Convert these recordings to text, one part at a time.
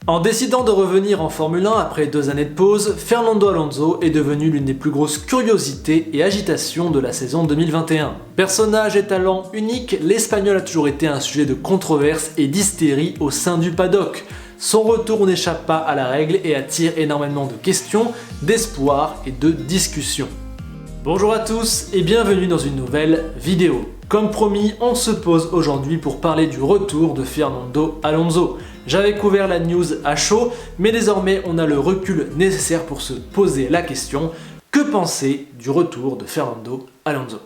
En décidant de revenir en Formule 1 après 2 années de pause, Fernando Alonso est devenu l'une des plus grosses curiosités et agitations de la saison 2021. Personnage et talent unique, l'Espagnol a toujours été un sujet de controverse et d'hystérie au sein du paddock. Son retour n'échappe pas à la règle et attire énormément de questions, d'espoir et de discussions. Bonjour à tous et bienvenue dans une nouvelle vidéo. Comme promis, on se pose aujourd'hui pour parler du retour de Fernando Alonso. J'avais couvert la news à chaud, mais désormais on a le recul nécessaire pour se poser la question: que penser du retour de Fernando Alonso ?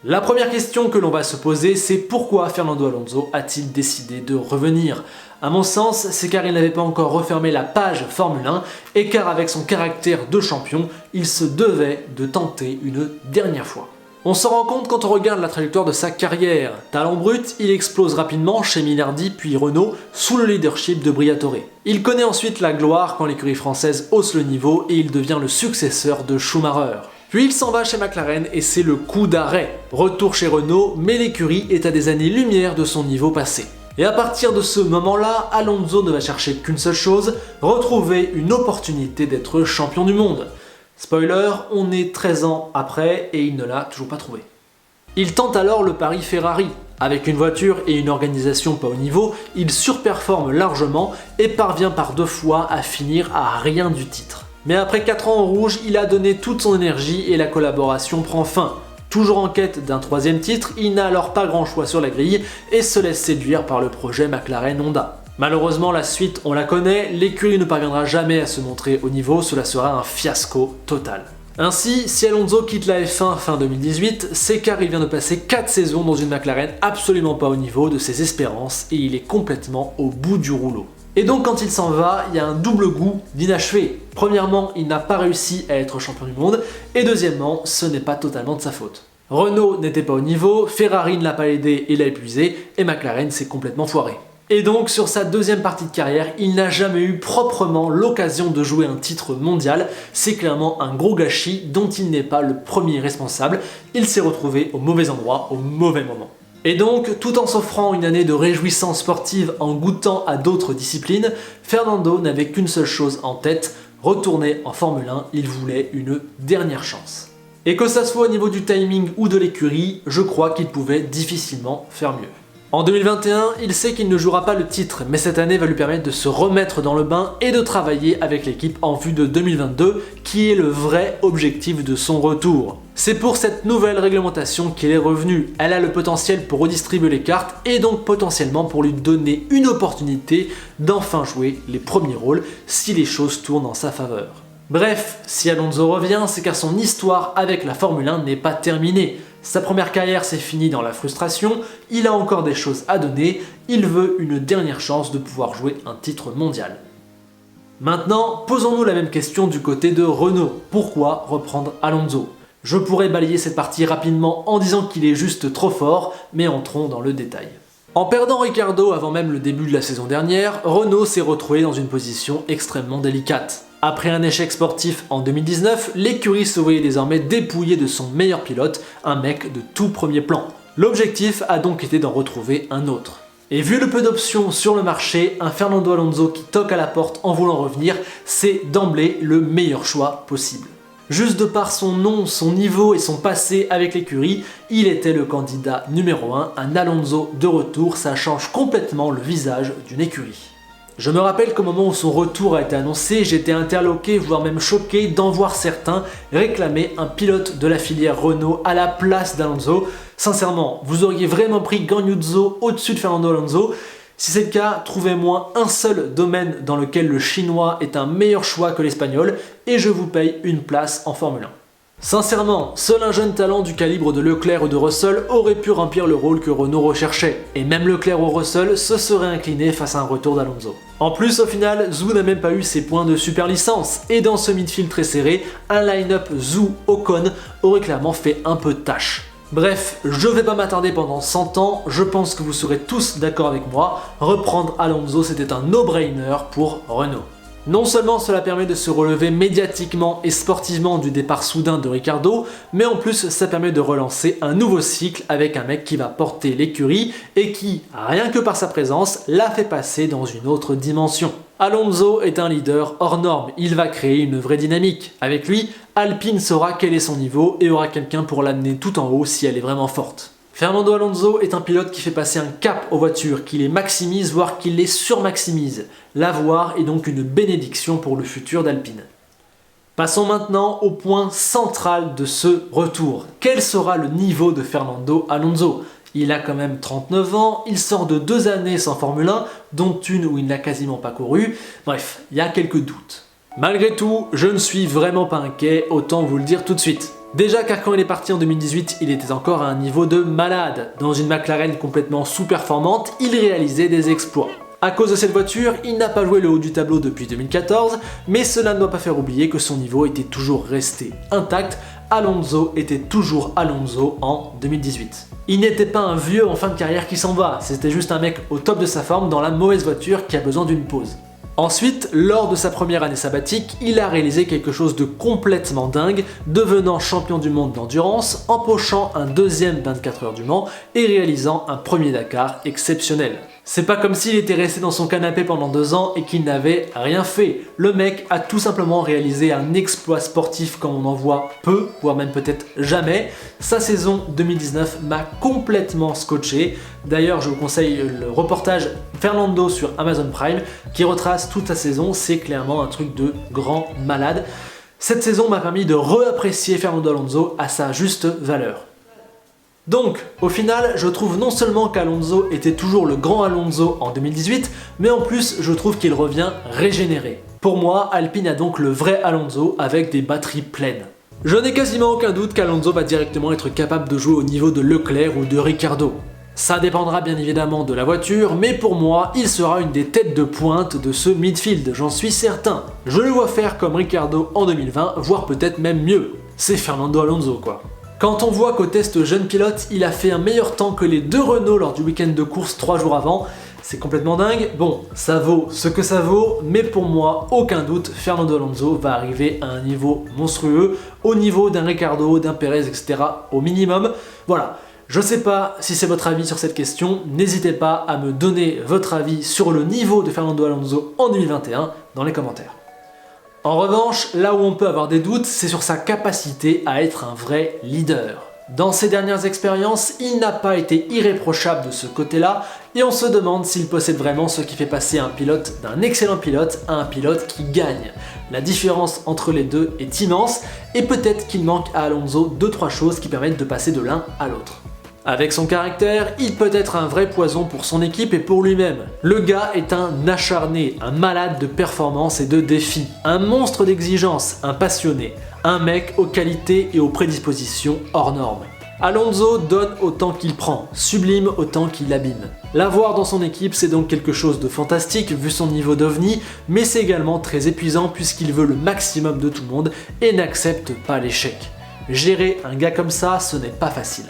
La première question que l'on va se poser, c'est pourquoi Fernando Alonso a-t-il décidé de revenir ? À mon sens, c'est car il n'avait pas encore refermé la page Formule 1 et car avec son caractère de champion, il se devait de tenter une dernière fois. On s'en rend compte quand on regarde la trajectoire de sa carrière. Talent brut, il explose rapidement chez Minardi puis Renault sous le leadership de Briatore. Il connaît ensuite la gloire quand l'écurie française hausse le niveau et il devient le successeur de Schumacher. Puis il s'en va chez McLaren et c'est le coup d'arrêt. Retour chez Renault, mais l'écurie est à des années-lumière de son niveau passé. Et à partir de ce moment-là, Alonso ne va chercher qu'une seule chose, retrouver une opportunité d'être champion du monde. Spoiler, on est 13 ans après et il ne l'a toujours pas trouvé. Il tente alors le pari Ferrari. Avec une voiture et une organisation pas au niveau, il surperforme largement et parvient par 2 fois à finir à rien du titre. Mais après 4 ans en rouge, il a donné toute son énergie et la collaboration prend fin. Toujours en quête d'un 3e titre, il n'a alors pas grand choix sur la grille et se laisse séduire par le projet McLaren Honda. Malheureusement, la suite, on la connaît, l'écurie ne parviendra jamais à se montrer au niveau, cela sera un fiasco total. Ainsi, si Alonso quitte la F1 fin 2018, c'est car il vient de passer 4 saisons dans une McLaren absolument pas au niveau de ses espérances et il est complètement au bout du rouleau. Et donc quand il s'en va, il y a un double goût d'inachevé. Premièrement, il n'a pas réussi à être champion du monde, et deuxièmement, ce n'est pas totalement de sa faute. Renault n'était pas au niveau, Ferrari ne l'a pas aidé et l'a épuisé, et McLaren s'est complètement foiré. Et donc sur sa 2e partie de carrière, il n'a jamais eu proprement l'occasion de jouer un titre mondial, c'est clairement un gros gâchis dont il n'est pas le premier responsable, il s'est retrouvé au mauvais endroit, au mauvais moment. Et donc, tout en s'offrant une année de réjouissance sportive en goûtant à d'autres disciplines, Fernando n'avait qu'une seule chose en tête, retourner en Formule 1, il voulait une dernière chance. Et que ça soit au niveau du timing ou de l'écurie, je crois qu'il pouvait difficilement faire mieux. En 2021, il sait qu'il ne jouera pas le titre, mais cette année va lui permettre de se remettre dans le bain et de travailler avec l'équipe en vue de 2022, qui est le vrai objectif de son retour. C'est pour cette nouvelle réglementation qu'il est revenu. Elle a le potentiel pour redistribuer les cartes et donc potentiellement pour lui donner une opportunité d'enfin jouer les premiers rôles si les choses tournent en sa faveur. Bref, si Alonso revient, c'est car son histoire avec la Formule 1 n'est pas terminée. Sa première carrière s'est finie dans la frustration, il a encore des choses à donner, il veut une dernière chance de pouvoir jouer un titre mondial. Maintenant, posons-nous la même question du côté de Renault. Pourquoi reprendre Alonso ? Je pourrais balayer cette partie rapidement en disant qu'il est juste trop fort, mais entrons dans le détail. En perdant Ricciardo avant même le début de la saison dernière, Renault s'est retrouvé dans une position extrêmement délicate. Après un échec sportif en 2019, l'écurie se voyait désormais dépouillée de son meilleur pilote, un mec de tout premier plan. L'objectif a donc été d'en retrouver un autre. Et vu le peu d'options sur le marché, un Fernando Alonso qui toque à la porte en voulant revenir, c'est d'emblée le meilleur choix possible. Juste de par son nom, son niveau et son passé avec l'écurie, il était le candidat numéro 1, un Alonso de retour, ça change complètement le visage d'une écurie. Je me rappelle qu'au moment où son retour a été annoncé, j'étais interloqué, voire même choqué d'en voir certains réclamer un pilote de la filière Renault à la place d'Alonso. Sincèrement, vous auriez vraiment pris Guanyu au-dessus de Fernando Alonso ? Si c'est le cas, trouvez-moi un seul domaine dans lequel le chinois est un meilleur choix que l'espagnol et je vous paye une place en Formule 1. Sincèrement, seul un jeune talent du calibre de Leclerc ou de Russell aurait pu remplir le rôle que Renault recherchait, et même Leclerc ou Russell se seraient inclinés face à un retour d'Alonso. En plus, au final, Zhou n'a même pas eu ses points de super licence, et dans ce midfield très serré, un line-up Zhou-Ocon aurait clairement fait un peu de tâche. Bref, je vais pas m'attarder pendant 100 ans, je pense que vous serez tous d'accord avec moi, reprendre Alonso c'était un no-brainer pour Renault. Non seulement cela permet de se relever médiatiquement et sportivement du départ soudain de Ricciardo, mais en plus ça permet de relancer un nouveau cycle avec un mec qui va porter l'écurie et qui, rien que par sa présence, l'a fait passer dans une autre dimension. Alonso est un leader hors norme, il va créer une vraie dynamique. Avec lui, Alpine saura quel est son niveau et aura quelqu'un pour l'amener tout en haut si elle est vraiment forte. Fernando Alonso est un pilote qui fait passer un cap aux voitures, qui les maximise, voire qui les surmaximise. L'avoir est donc une bénédiction pour le futur d'Alpine. Passons maintenant au point central de ce retour. Quel sera le niveau de Fernando Alonso ? Il a quand même 39 ans, il sort de 2 années sans Formule 1, dont une où il n'a quasiment pas couru. Bref, il y a quelques doutes. Malgré tout, je ne suis vraiment pas inquiet, autant vous le dire tout de suite. Déjà car quand il est parti en 2018, il était encore à un niveau de malade. Dans une McLaren complètement sous-performante, il réalisait des exploits. À cause de cette voiture, il n'a pas joué le haut du tableau depuis 2014, mais cela ne doit pas faire oublier que son niveau était toujours resté intact. Alonso était toujours Alonso en 2018. Il n'était pas un vieux en fin de carrière qui s'en va, c'était juste un mec au top de sa forme dans la mauvaise voiture qui a besoin d'une pause. Ensuite, lors de sa première année sabbatique, il a réalisé quelque chose de complètement dingue, devenant champion du monde d'endurance, empochant un deuxième 24 heures du Mans et réalisant un premier Dakar exceptionnel. C'est pas comme s'il était resté dans son canapé pendant 2 ans et qu'il n'avait rien fait. Le mec a tout simplement réalisé un exploit sportif comme on en voit peu, voire même peut-être jamais. Sa saison 2019 m'a complètement scotché. D'ailleurs, je vous conseille le reportage Fernando sur Amazon Prime qui retrace toute sa saison. C'est clairement un truc de grand malade. Cette saison m'a permis de réapprécier Fernando Alonso à sa juste valeur. Donc, au final, je trouve non seulement qu'Alonso était toujours le grand Alonso en 2018, mais en plus, je trouve qu'il revient régénéré. Pour moi, Alpine a donc le vrai Alonso avec des batteries pleines. Je n'ai quasiment aucun doute qu'Alonso va directement être capable de jouer au niveau de Leclerc ou de Ricciardo. Ça dépendra bien évidemment de la voiture, mais pour moi, il sera une des têtes de pointe de ce midfield, j'en suis certain. Je le vois faire comme Ricciardo en 2020, voire peut-être même mieux. C'est Fernando Alonso quoi. Quand on voit qu'au test jeune pilote, il a fait un meilleur temps que les 2 Renault lors du week-end de course 3 jours avant, c'est complètement dingue. Bon, ça vaut ce que ça vaut, mais pour moi, aucun doute, Fernando Alonso va arriver à un niveau monstrueux, au niveau d'un Ricciardo, d'un Perez, etc. au minimum. Voilà. Je sais pas si c'est votre avis sur cette question, n'hésitez pas à me donner votre avis sur le niveau de Fernando Alonso en 2021 dans les commentaires. En revanche, là où on peut avoir des doutes, c'est sur sa capacité à être un vrai leader. Dans ses dernières expériences, il n'a pas été irréprochable de ce côté-là, et on se demande s'il possède vraiment ce qui fait passer un pilote d'un excellent pilote à un pilote qui gagne. La différence entre les deux est immense, et peut-être qu'il manque à Alonso 2-3 choses qui permettent de passer de l'un à l'autre. Avec son caractère, il peut être un vrai poison pour son équipe et pour lui-même. Le gars est un acharné, un malade de performance et de défis, un monstre d'exigence, un passionné, un mec aux qualités et aux prédispositions hors normes. Alonso donne autant qu'il prend, sublime autant qu'il abîme. L'avoir dans son équipe, c'est donc quelque chose de fantastique vu son niveau d'ovni, mais c'est également très épuisant puisqu'il veut le maximum de tout le monde et n'accepte pas l'échec. Gérer un gars comme ça, ce n'est pas facile.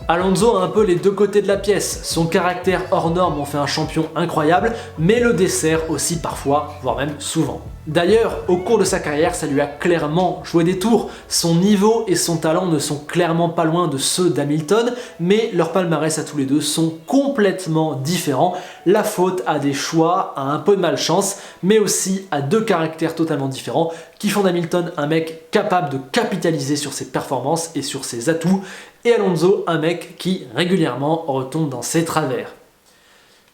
Alonso a un peu les deux côtés de la pièce, son caractère hors norme en fait un champion incroyable, mais le dessert aussi parfois, voire même souvent. D'ailleurs, au cours de sa carrière, ça lui a clairement joué des tours. Son niveau et son talent ne sont clairement pas loin de ceux d'Hamilton, mais leurs palmarès à tous les deux sont complètement différents. La faute à des choix, à un peu de malchance, mais aussi à 2 caractères totalement différents qui font d'Hamilton un mec capable de capitaliser sur ses performances et sur ses atouts, et Alonso un mec qui régulièrement retombe dans ses travers.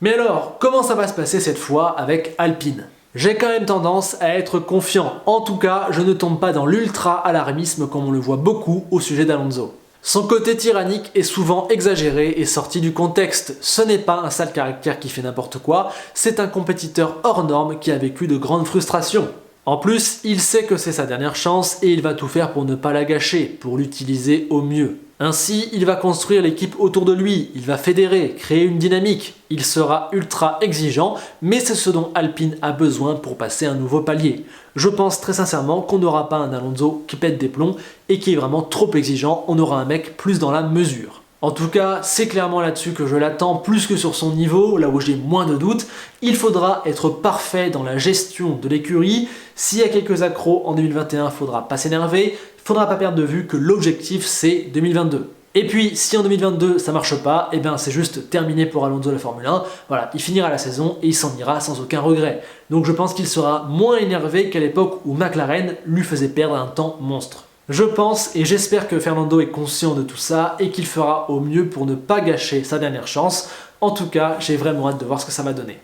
Mais alors, comment ça va se passer cette fois avec Alpine ? J'ai quand même tendance à être confiant. En tout cas, je ne tombe pas dans l'ultra-alarmisme comme on le voit beaucoup au sujet d'Alonso. Son côté tyrannique est souvent exagéré et sorti du contexte. Ce n'est pas un sale caractère qui fait n'importe quoi, c'est un compétiteur hors norme qui a vécu de grandes frustrations. En plus, il sait que c'est sa dernière chance et il va tout faire pour ne pas la gâcher, pour l'utiliser au mieux. Ainsi, il va construire l'équipe autour de lui, il va fédérer, créer une dynamique. Il sera ultra exigeant, mais c'est ce dont Alpine a besoin pour passer un nouveau palier. Je pense très sincèrement qu'on n'aura pas un Alonso qui pète des plombs et qui est vraiment trop exigeant, on aura un mec plus dans la mesure. En tout cas, c'est clairement là-dessus que je l'attends plus que sur son niveau, là où j'ai moins de doutes. Il faudra être parfait dans la gestion de l'écurie. S'il y a quelques accros en 2021, il ne faudra pas s'énerver. Il ne faudra pas perdre de vue que l'objectif c'est 2022. Et puis, si en 2022 ça marche pas, eh bien c'est juste terminé pour Alonso la Formule 1. Voilà, il finira la saison et il s'en ira sans aucun regret. Donc je pense qu'il sera moins énervé qu'à l'époque où McLaren lui faisait perdre un temps monstre. Je pense et j'espère que Fernando est conscient de tout ça et qu'il fera au mieux pour ne pas gâcher sa dernière chance. En tout cas, j'ai vraiment hâte de voir ce que ça va donner.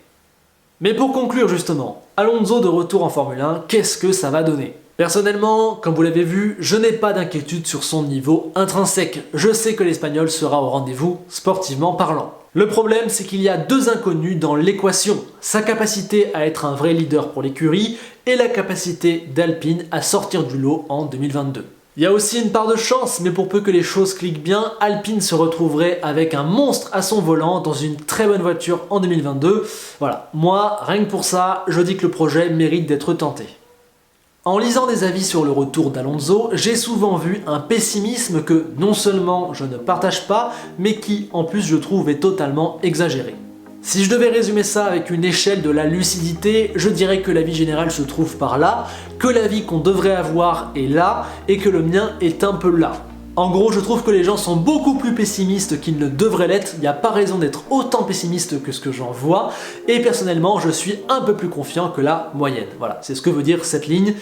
Mais pour conclure justement, Alonso de retour en Formule 1, qu'est-ce que ça va donner ? Personnellement, comme vous l'avez vu, je n'ai pas d'inquiétude sur son niveau intrinsèque. Je sais que l'Espagnol sera au rendez-vous, sportivement parlant. Le problème, c'est qu'il y a deux inconnus dans l'équation. Sa capacité à être un vrai leader pour l'écurie et la capacité d'Alpine à sortir du lot en 2022. Il y a aussi une part de chance, mais pour peu que les choses cliquent bien, Alpine se retrouverait avec un monstre à son volant dans une très bonne voiture en 2022. Voilà, moi, rien que pour ça, je dis que le projet mérite d'être tenté. En lisant des avis sur le retour d'Alonso, j'ai souvent vu un pessimisme que non seulement je ne partage pas, mais qui en plus je trouve est totalement exagéré. Si je devais résumer ça avec une échelle de la lucidité, je dirais que l'avis général se trouve par là, que l'avis qu'on devrait avoir est là, et que le mien est un peu là. En gros, je trouve que les gens sont beaucoup plus pessimistes qu'ils ne devraient l'être, il n'y a pas raison d'être autant pessimiste que ce que j'en vois, et personnellement, je suis un peu plus confiant que la moyenne. Voilà, c'est ce que veut dire cette ligne,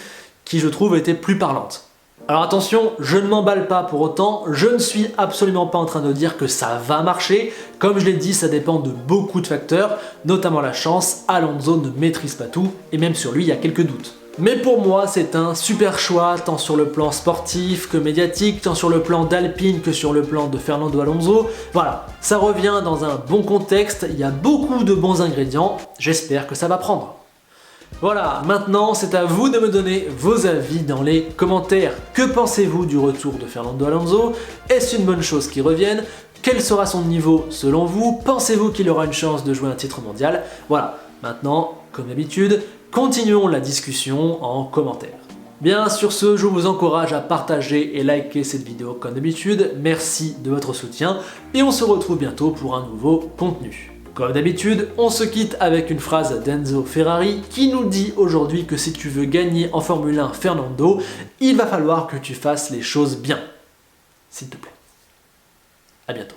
qui je trouve était plus parlante. Alors attention, je ne m'emballe pas pour autant, je ne suis absolument pas en train de dire que ça va marcher. Comme je l'ai dit, ça dépend de beaucoup de facteurs, notamment la chance. Alonso ne maîtrise pas tout, et même sur lui, il y a quelques doutes. Mais pour moi, c'est un super choix, tant sur le plan sportif que médiatique, tant sur le plan d'Alpine que sur le plan de Fernando Alonso. Voilà, ça revient dans un bon contexte, il y a beaucoup de bons ingrédients, j'espère que ça va prendre. Voilà, maintenant c'est à vous de me donner vos avis dans les commentaires. Que pensez-vous du retour de Fernando Alonso? Est-ce une bonne chose qu'il revienne? Quel sera son niveau selon vous? Pensez-vous qu'il aura une chance de jouer un titre mondial? Voilà, maintenant, comme d'habitude, continuons la discussion en commentaire. Bien, sur ce, je vous encourage à partager et liker cette vidéo comme d'habitude. Merci de votre soutien et on se retrouve bientôt pour un nouveau contenu. Comme d'habitude, on se quitte avec une phrase d'Enzo Ferrari qui nous dit aujourd'hui que si tu veux gagner en Formule 1 Fernando, il va falloir que tu fasses les choses bien. S'il te plaît. À bientôt.